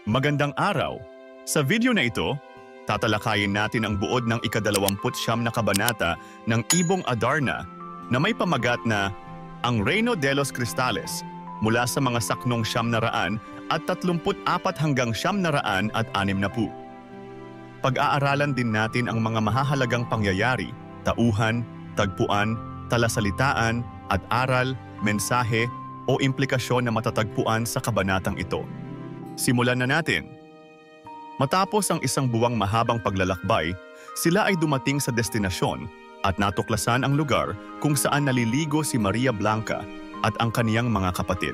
Magandang araw! Sa video na ito, tatalakayin natin ang buod ng ika-29 na kabanata ng Ibong Adarna na may pamagat na Ang Reino de los Cristales mula sa mga saknong 900 at 34 hanggang 960. Pag-aaralan din natin ang mga mahahalagang pangyayari, tauhan, tagpuan, talasalitaan at aral, mensahe o implikasyon na matatagpuan sa kabanatang ito. Simulan na natin. Matapos ang isang buwang mahabang paglalakbay, sila ay dumating sa destinasyon at natuklasan ang lugar kung saan naliligo si Maria Blanca at ang kaniyang mga kapatid.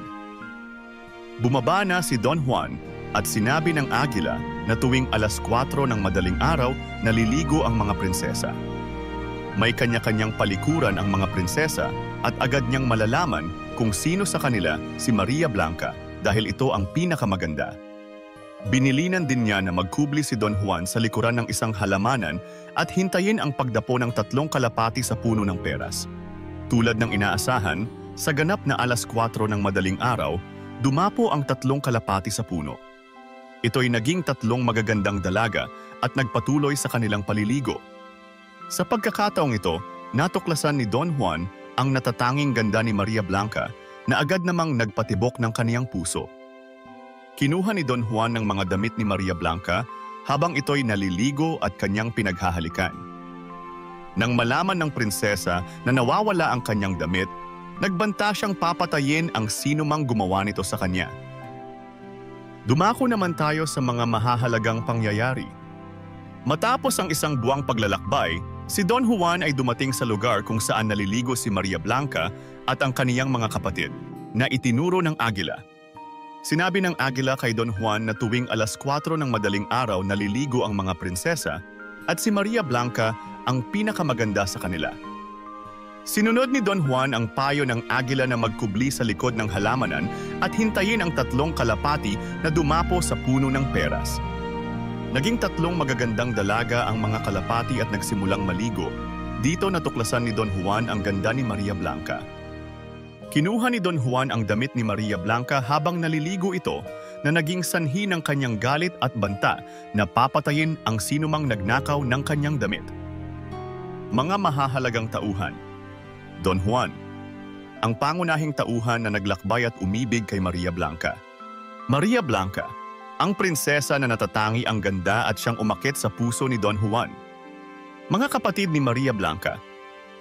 Bumaba na si Don Juan at sinabi ng Agila na tuwing alas 4 ng madaling araw naliligo ang mga prinsesa. May kanya-kanyang palikuran ang mga prinsesa at agad niyang malalaman kung sino sa kanila si Maria Blanca dahil ito ang pinakamaganda. Binilinan din niya na magkubli si Don Juan sa likuran ng isang halamanan at hintayin ang pagdapo ng 3 kalapati sa puno ng peras. Tulad ng inaasahan, sa ganap na alas 4 ng madaling araw, dumapo ang 3 kalapati sa puno. Ito'y naging 3 magagandang dalaga at nagpatuloy sa kanilang paliligo. Sa pagkakataong ito, natuklasan ni Don Juan ang natatanging ganda ni Maria Blanca na agad namang nagpatibok ng kaniyang puso. Kinuha ni Don Juan ng mga damit ni Maria Blanca habang ito'y naliligo at kanyang pinaghahalikan. Nang malaman ng prinsesa na nawawala ang kanyang damit, nagbanta siyang papatayin ang sinumang gumawa nito sa kanya. Dumako naman tayo sa mga mahahalagang pangyayari. Matapos ang isang buwang paglalakbay, si Don Juan ay dumating sa lugar kung saan naliligo si Maria Blanca at ang kaniyang mga kapatid, na itinuro ng Agila. Sinabi ng Agila kay Don Juan na tuwing alas 4 ng madaling araw naliligo ang mga prinsesa at si Maria Blanca ang pinakamaganda sa kanila. Sinunod ni Don Juan ang payo ng Agila na magkubli sa likod ng halamanan at hintayin ang 3 kalapati na dumapo sa puno ng peras. Naging 3 magagandang dalaga ang mga kalapati at nagsimulang maligo. Dito natuklasan ni Don Juan ang ganda ni Maria Blanca. Kinuha ni Don Juan ang damit ni Maria Blanca habang naliligo ito na naging sanhi ng kanyang galit at banta na papatayin ang sinumang nagnakaw ng kanyang damit. Mga mahahalagang tauhan. Don Juan, ang pangunahing tauhan na naglakbay at umibig kay Maria Blanca. Maria Blanca, ang prinsesa na natatangi ang ganda at siyang umakit sa puso ni Don Juan. Mga kapatid ni Maria Blanca,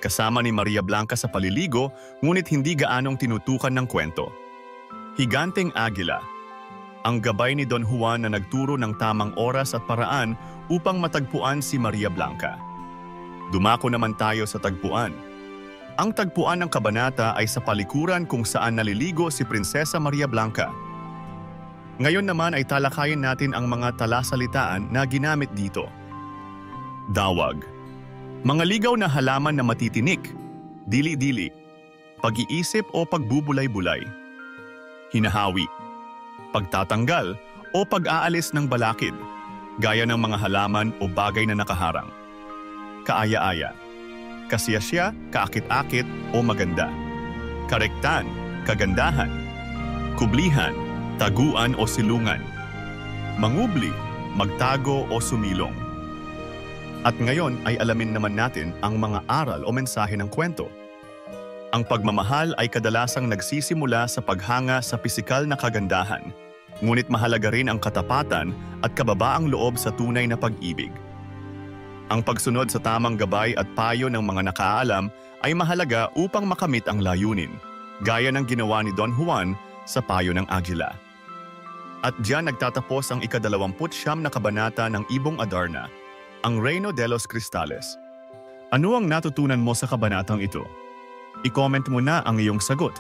kasama ni Maria Blanca sa paliligo ngunit hindi gaanong tinutukan ng kwento. Higanteng Agila, ang gabay ni Don Juan na nagturo ng tamang oras at paraan upang matagpuan si Maria Blanca. Dumako naman tayo sa tagpuan. Ang tagpuan ng kabanata ay sa palikuran kung saan naliligo si Prinsesa Maria Blanca. Ngayon naman ay talakayin natin ang mga talasalitaan na ginamit dito. Dawag. Mga ligaw na halaman na matitinik, dili-dili, pag-iisip o pagbubulay-bulay. Hinahawi, pagtatanggal o pag-aalis ng balakid, gaya ng mga halaman o bagay na nakaharang. Kaaya-aya, kasiyasya, kaakit-akit o maganda. Karektan, kagandahan. Kublihan, taguan o silungan. Mangubli, magtago o sumilong. At ngayon ay alamin naman natin ang mga aral o mensahe ng kwento. Ang pagmamahal ay kadalasang nagsisimula sa paghanga sa pisikal na kagandahan, ngunit mahalaga rin ang katapatan at kababaang loob sa tunay na pag-ibig. Ang pagsunod sa tamang gabay at payo ng mga nakaalam ay mahalaga upang makamit ang layunin, gaya ng ginawa ni Don Juan sa payo ng Agila. At diyan nagtatapos ang ika-29 na kabanata ng Ibong Adarna, Ang Reino de los Cristales. Ano ang natutunan mo sa kabanatang ito? I-comment mo na ang iyong sagot.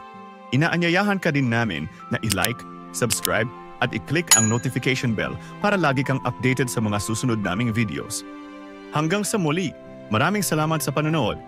Inaanyayahan ka din namin na i-like, subscribe at i-click ang notification bell para lagi kang updated sa mga susunod naming videos. Hanggang sa muli, maraming salamat sa panonood.